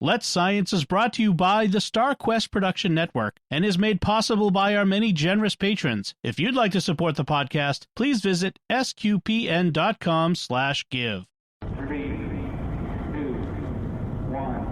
Let's Science is brought to you by the StarQuest Production Network and is made possible by our many generous patrons. If you'd like to support the podcast, please visit sqpn.com/give. 3, 2, 1.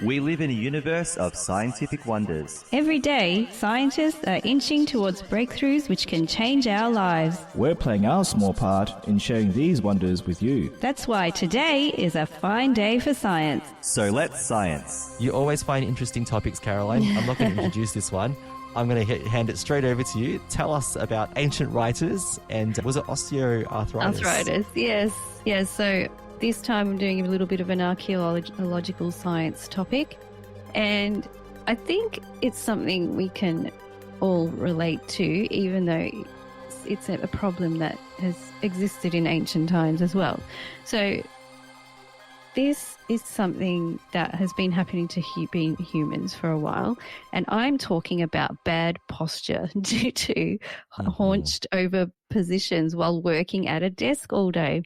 We live in a universe of scientific wonders. Every day, scientists are inching towards breakthroughs which can change our lives. We're playing our small part in sharing these wonders with you. That's why today is a fine day for science. So let's science. You always find interesting topics, Caroline. I'm not going to introduce this one. I'm going to hand it straight over to you. Tell us about ancient writers and was it osteoarthritis? Arthritis, yes. So this time I'm doing a little bit of an archaeological science topic, and I think it's something we can all relate to, even though it's a problem that has existed in ancient times as well. So this is something that has been happening to humans for a while, and I'm talking about bad posture due to hunched over positions while working at a desk all day.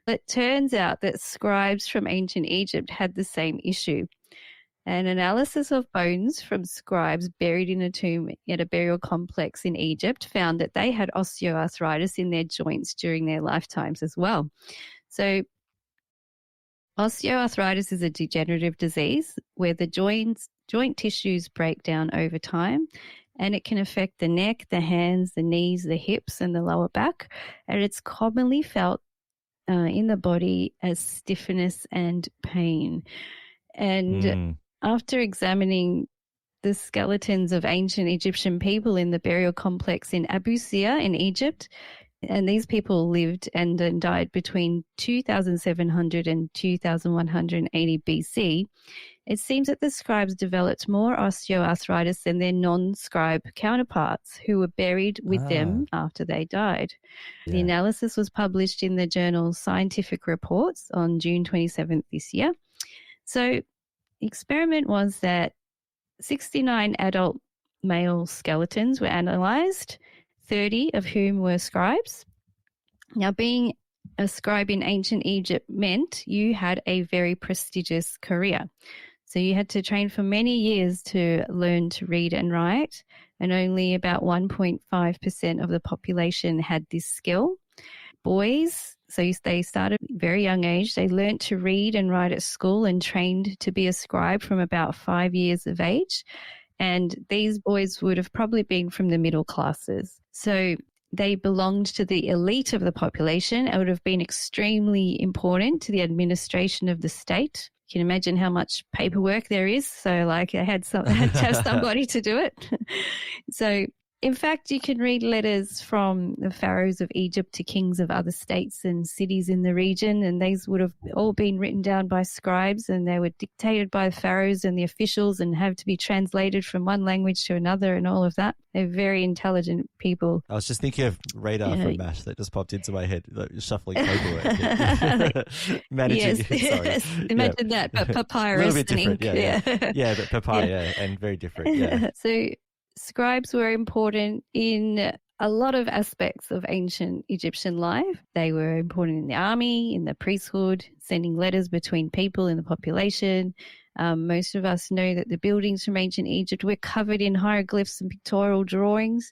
It turns out that scribes from ancient Egypt had the same issue. An analysis of bones from scribes buried in a tomb at a burial complex in Egypt found that they had osteoarthritis in their joints during their lifetimes as well. So osteoarthritis is a degenerative disease where the joint tissues break down over time, and it can affect the neck, the hands, the knees, the hips, and the lower back. And it's commonly felt in the body as stiffness and pain. And after examining the skeletons of ancient Egyptian people in the burial complex in Abu Sir in Egypt, and these people lived and died between 2700 and 2180 BC, it seems that the scribes developed more osteoarthritis than their non-scribe counterparts who were buried with them after they died. Yeah. The analysis was published in the journal Scientific Reports on June 27th this year. So the experiment was that 69 adult male skeletons were analysed, 30 of whom were scribes. Now, being a scribe in ancient Egypt meant you had a very prestigious career. So you had to train for many years to learn to read and write, and only about 1.5% of the population had this skill. Boys, so they started at a very young age. They learned to read and write at school and trained to be a scribe from about 5 years of age. And these boys would have probably been from the middle classes. So they belonged to the elite of the population. It would have been extremely important to the administration of the state. You can imagine how much paperwork there is. So like I had to have somebody to do it. So in fact, you can read letters from the pharaohs of Egypt to kings of other states and cities in the region, and these would have all been written down by scribes, and they were dictated by the pharaohs and the officials and have to be translated from one language to another and all of that. They're very intelligent people. I was just thinking of Radar from MASH that just popped into my head, like shuffling paperwork. Managing, yes. Imagine that, but papyrus. A little bit different, ink. Yeah, but papyrus, and very different, yeah. So scribes were important in a lot of aspects of ancient Egyptian life. They were important in the army, in the priesthood, sending letters between people in the population. Most of us know that the buildings from ancient Egypt were covered in hieroglyphs and pictorial drawings.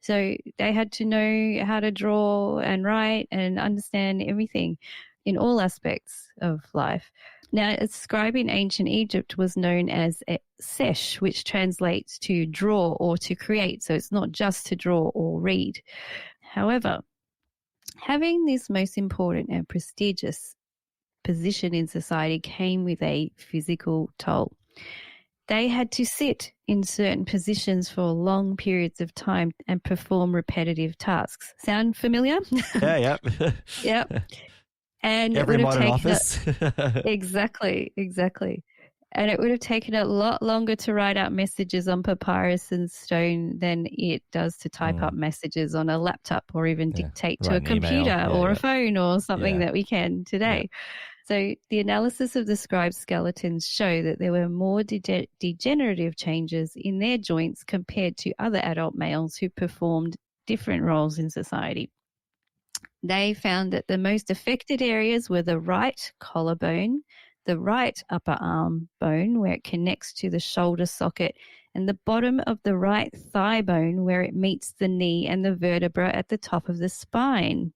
So they had to know how to draw and write and understand everything in all aspects of life. Now, a scribe in ancient Egypt was known as a sesh, which translates to draw or to create. So it's not just to draw or read. However, having this most important and prestigious position in society came with a physical toll. They had to sit in certain positions for long periods of time and perform repetitive tasks. Sound familiar? Yeah. Yep. And every it would modern have office. Exactly. And it would have taken a lot longer to write out messages on papyrus and stone than it does to type up messages on a laptop or even dictate to a computer or a phone or something that we can today. Yeah. So the analysis of the scribe skeletons show that there were more degenerative changes in their joints compared to other adult males who performed different roles in society. They found that the most affected areas were the right collarbone, the right upper arm bone where it connects to the shoulder socket, and the bottom of the right thigh bone where it meets the knee and the vertebra at the top of the spine.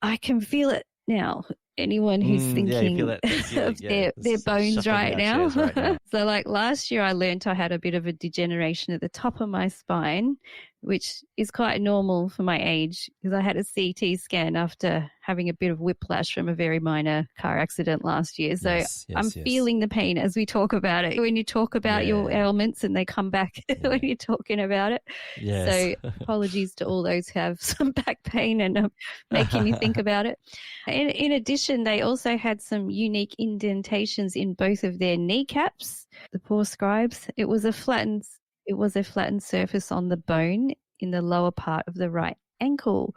I can feel it now. Anyone who's you thinking feel that feeling, of their It's bones shuffling right our now. chairs right now. So like last year I learned I had a bit of a degeneration at the top of my spine, which is quite normal for my age because I had a CT scan after having a bit of whiplash from a very minor car accident last year. So I'm feeling the pain as we talk about it. When you talk about your ailments and they come back when you're talking about it. Yes. So apologies to all those who have some back pain and making me think about it. In addition, they also had some unique indentations in both of their kneecaps, the poor scribes. It was a flattened surface on the bone in the lower part of the right ankle.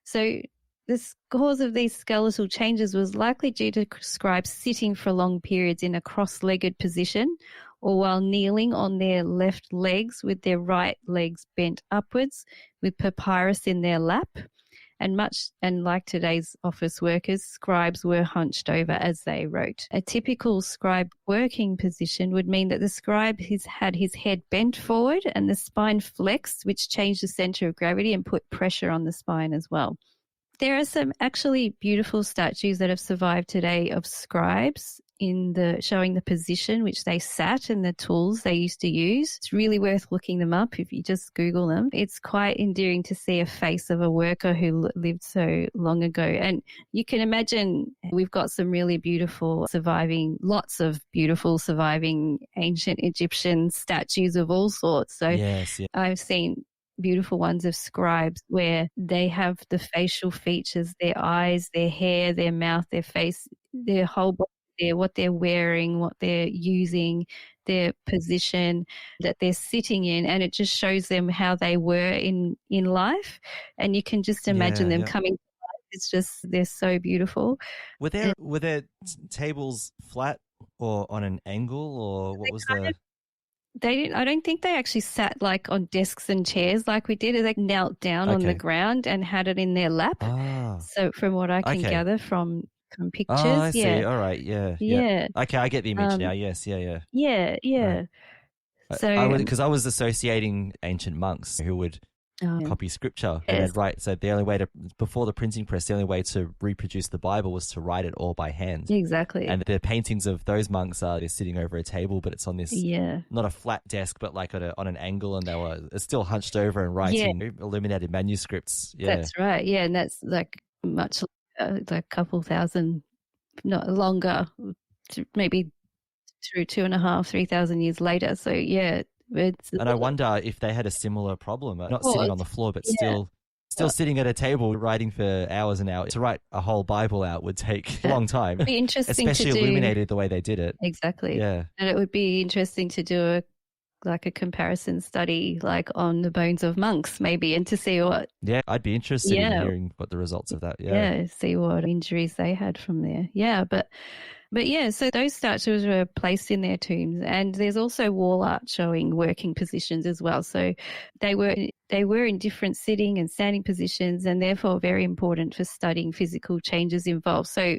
So the cause of these skeletal changes was likely due to scribes sitting for long periods in a cross-legged position or while kneeling on their left legs with their right legs bent upwards with papyrus in their lap. And like today's office workers, scribes were hunched over as they wrote. A typical scribe working position would mean that the scribe had his head bent forward and the spine flexed, which changed the center of gravity and put pressure on the spine as well. There are some actually beautiful statues that have survived today of scribes showing the position which they sat and the tools they used to use. It's really worth looking them up if you just Google them. It's quite endearing to see a face of a worker who lived so long ago. And you can imagine we've got some really lots of beautiful surviving ancient Egyptian statues of all sorts. So I've seen beautiful ones of scribes where they have the facial features, their eyes, their hair, their mouth, their face, their whole body, what they're wearing, what they're using, their position that they're sitting in, and it just shows them how they were in life. And you can just imagine them coming to life. It's just, they're so beautiful. Were their tables flat or on an angle, or what was the... I don't think they actually sat like on desks and chairs like we did. They knelt down on the ground and had it in their lap. So from what I can gather from pictures. Oh, I see. All right. Yeah. Okay, I get the image now. Yes. Yeah. Yeah. Right. So because I was associating ancient monks who would copy scripture and they'd write. So the only way before the printing press, the only way to reproduce the Bible was to write it all by hand. Exactly. And the paintings of those monks they're sitting over a table, but it's on this not a flat desk, but like on an angle, and it's still hunched over and writing illuminated manuscripts. Yeah, that's right. Yeah, and that's like much like a couple thousand, not longer, maybe through 2,500-3,000 years later. So and I wonder if they had a similar problem, not sitting on the floor, but still sitting at a table writing for hours and hours. To write a whole Bible out would take a long time. It'd be interesting, especially illuminated the way they did it. Exactly. Yeah, and it would be interesting to do a comparison study like on the bones of monks maybe, and to see what... Yeah, I'd be interested in hearing what the results of that. Yeah, see what injuries they had from there. Yeah, but so those statues were placed in their tombs, and there's also wall art showing working positions as well. So they were in different sitting and standing positions, and therefore very important for studying physical changes involved. So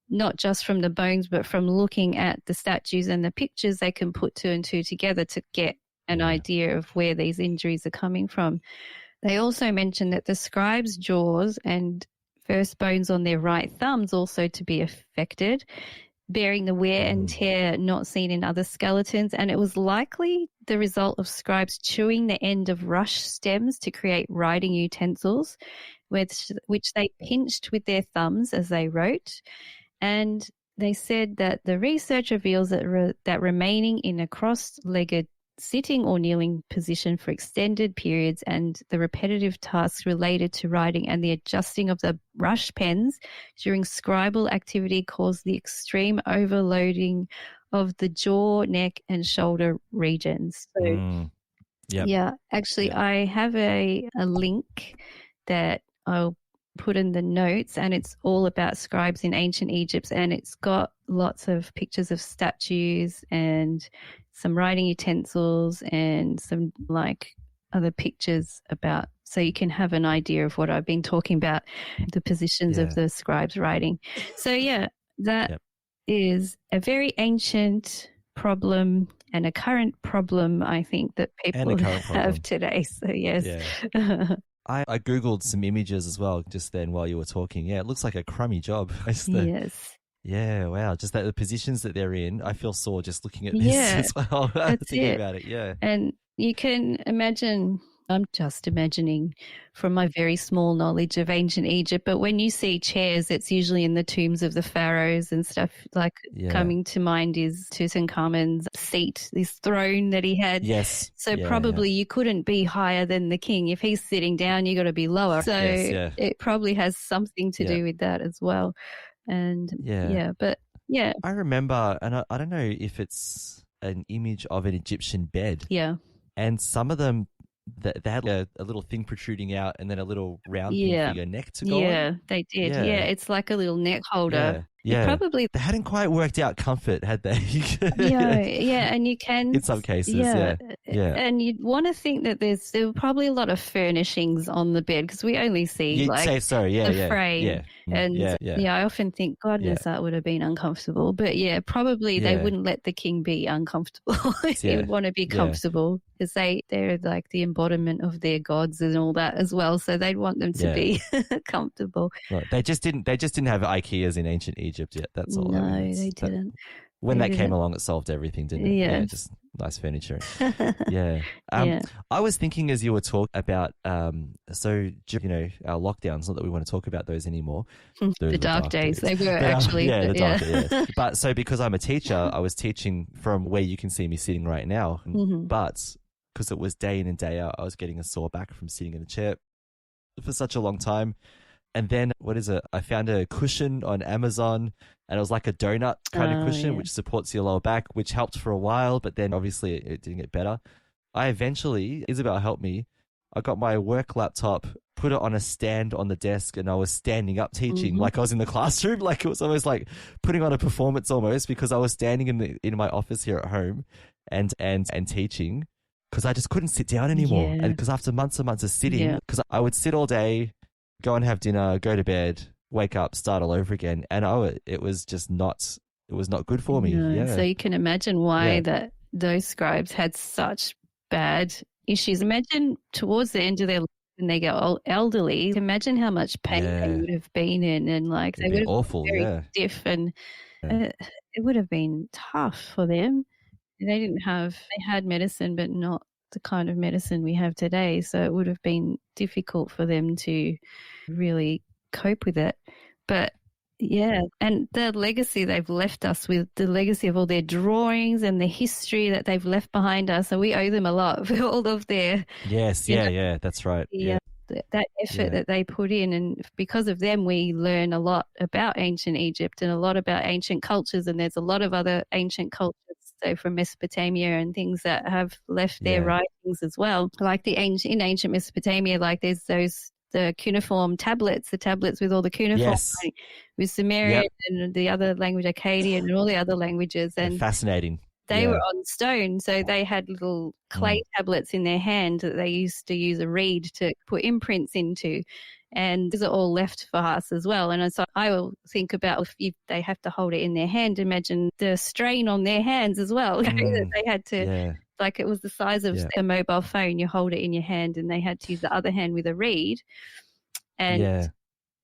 not just from the bones, but from looking at the statues and the pictures, they can put two and two together to get an idea of where these injuries are coming from. They also mentioned that the scribes' jaws and first bones on their right thumbs also to be affected, bearing the wear and tear not seen in other skeletons. And it was likely the result of scribes chewing the end of rush stems to create writing utensils, which they pinched with their thumbs as they wrote. And they said that the research reveals that remaining in a cross-legged sitting or kneeling position for extended periods and the repetitive tasks related to writing and the adjusting of the brush pens during scribal activity caused the extreme overloading of the jaw, neck, and shoulder regions. So, actually, I have a link that I'll put in the notes, and it's all about scribes in ancient Egypt, and it's got lots of pictures of statues and some writing utensils and some like other pictures about, so you can have an idea of what I've been talking about, the positions of the scribes writing. So yeah, that is a very ancient problem and a current problem, I think, that people have today. So yes. Yeah. I Googled some images as well just then while you were talking. Yeah, it looks like a crummy job. Yes. Yeah, wow. Just that the positions that they're in, I feel sore just looking at this as well, thinking about it. Yeah. And you can imagine, I'm just imagining from my very small knowledge of ancient Egypt, but when you see chairs, it's usually in the tombs of the pharaohs and stuff. Like coming to mind is Tutankhamun's seat, this throne that he had. Yes. So probably you couldn't be higher than the king. If he's sitting down, you got to be lower. So it probably has something to do with that as well. And I remember, and I don't know if it's an image of an Egyptian bed. Yeah. And some of them, they had a little thing protruding out and then a little round thing for your neck to go on. Yeah, they did. Yeah, it's like a little neck holder. Yeah. Probably they hadn't quite worked out comfort, had they? And you can in some cases, yeah. And you'd want to think that there were probably a lot of furnishings on the bed because we only see the frame. And I often think, goodness, that would have been uncomfortable. But probably they wouldn't let the king be uncomfortable. He would want to be comfortable because they're like the embodiment of their gods and all that as well. So they'd want them to be comfortable. Right. They just didn't have IKEAs in ancient Egypt yet. That's all. No, they didn't. When that came along, it solved everything, didn't it? Yeah. Just nice furniture. I was thinking as you were talking about, our lockdowns, not that we want to talk about those anymore. The dark days. They were actually. The dark days. But so because I'm a teacher, I was teaching from where you can see me sitting right now. But because it was day in and day out, I was getting a sore back from sitting in a chair for such a long time. And then, I found a cushion on Amazon, and it was like a donut kind of cushion, which supports your lower back, which helped for a while, but then obviously it didn't get better. Isabel helped me. I got my work laptop, put it on a stand on the desk, and I was standing up teaching like I was in the classroom. Like it was almost like putting on a performance almost, because I was standing in my office here at home and teaching, because I just couldn't sit down anymore. And because after months and months of sitting, because I would sit all day, go and have dinner, go to bed, wake up, start all over again. And it was not good for me. No. Yeah. So you can imagine why that those scribes had such bad issues. Imagine towards the end of their life when they get elderly, imagine how much pain they would have been in, and like they would have awful, been very stiff, and it would have been tough for them. They had medicine, but not the kind of medicine we have today. So it would have been difficult for them to really cope with it. But and the legacy they've left us with, the legacy of all their drawings and the history that they've left behind us. So we owe them a lot for all of their... Yes, that's right. That effort that they put in. And because of them, we learn a lot about ancient Egypt and a lot about ancient cultures. And there's a lot of other ancient cultures, so from Mesopotamia and things that have left their writings as well. Like in ancient Mesopotamia, like there's the cuneiform tablets, the tablets with all the cuneiform with Sumerian and the other language, Akkadian and all the other languages. And they're fascinating. They were on stone, so they had little clay tablets in their hand that they used to use a reed to put imprints into. And these are all left for us as well. And so I will think about if they have to hold it in their hand, imagine the strain on their hands as well. That they had to, like it was the size of a mobile phone, you hold it in your hand, and they had to use the other hand with a reed. And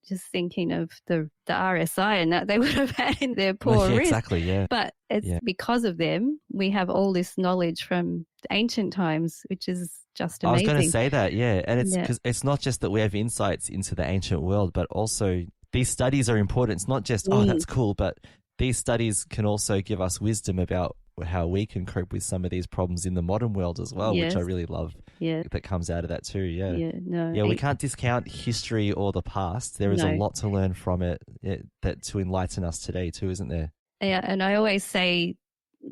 just thinking of the RSI and that they would have had in their poor wrist. Exactly, But it's because of them, we have all this knowledge from ancient times, which is just amazing. I was going to say that, and it's because it's not just that we have insights into the ancient world, but also these studies are important. It's not just, that's cool, but these studies can also give us wisdom about how we can cope with some of these problems in the modern world as well, which I really love. That comes out of that too. We can't discount history or the past. There is a lot to learn from it that to enlighten us today too, isn't there? Yeah, and I always say,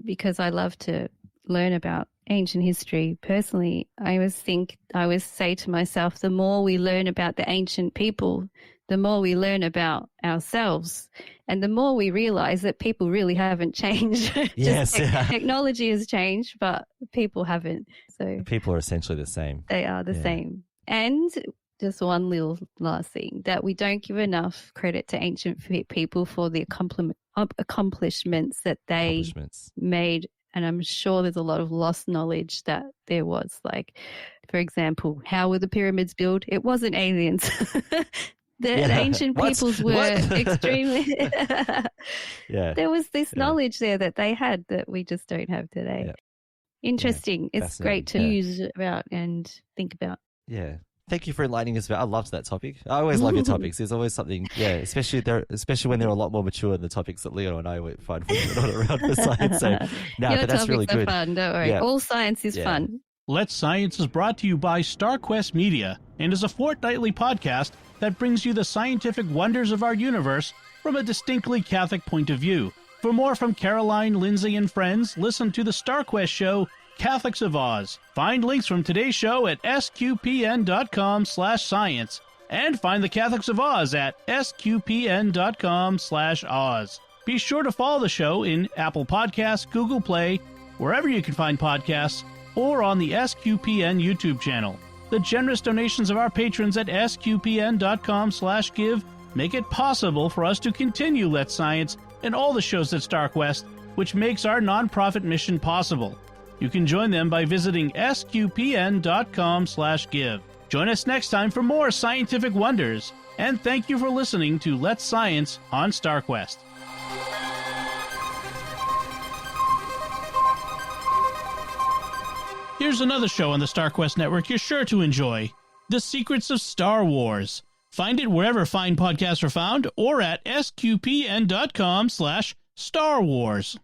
because I love to learn about ancient history personally, I always say to myself, the more we learn about the ancient people, the more we learn about ourselves and the more we realize that people really haven't changed. Yes. Technology has changed, but people haven't. So people are essentially the same. They are the same. And just one little last thing, that we don't give enough credit to ancient people for the accomplishments that they made. And I'm sure there's a lot of lost knowledge that there was. Like, for example, how were the pyramids built? It wasn't aliens. The ancient peoples were extremely... There was this knowledge there that they had that we just don't have today. Yeah. Interesting. It's great to use about and think about. Yeah. Thank you for enlightening us. I loved that topic. I always love your topics. There's always something, especially when they're a lot more mature than the topics that Leo and I would find when we're not around for science. So, but that's really good. Fun, don't worry. All science is fun. Let's Science is brought to you by StarQuest Media and is a fortnightly podcast that brings you the scientific wonders of our universe from a distinctly Catholic point of view. For more from Caroline, Lindsay, and friends, listen to the StarQuest show, Catholics of Oz. Find links from today's show at sqpn.com/science and find the Catholics of Oz at sqpn.com/Oz. Be sure to follow the show in Apple Podcasts, Google Play, wherever you can find podcasts, or on the SQPN YouTube channel. The generous donations of our patrons at sqpn.com/give make it possible for us to continue Let's Science and all the shows at StarQuest, which makes our nonprofit mission possible. You can join them by visiting sqpn.com/give. Join us next time for more scientific wonders, and thank you for listening to Let's Science on StarQuest. Here's another show on the StarQuest network you're sure to enjoy, The Secrets of Star Wars. Find it wherever fine podcasts are found or at sqpn.com/Star Wars.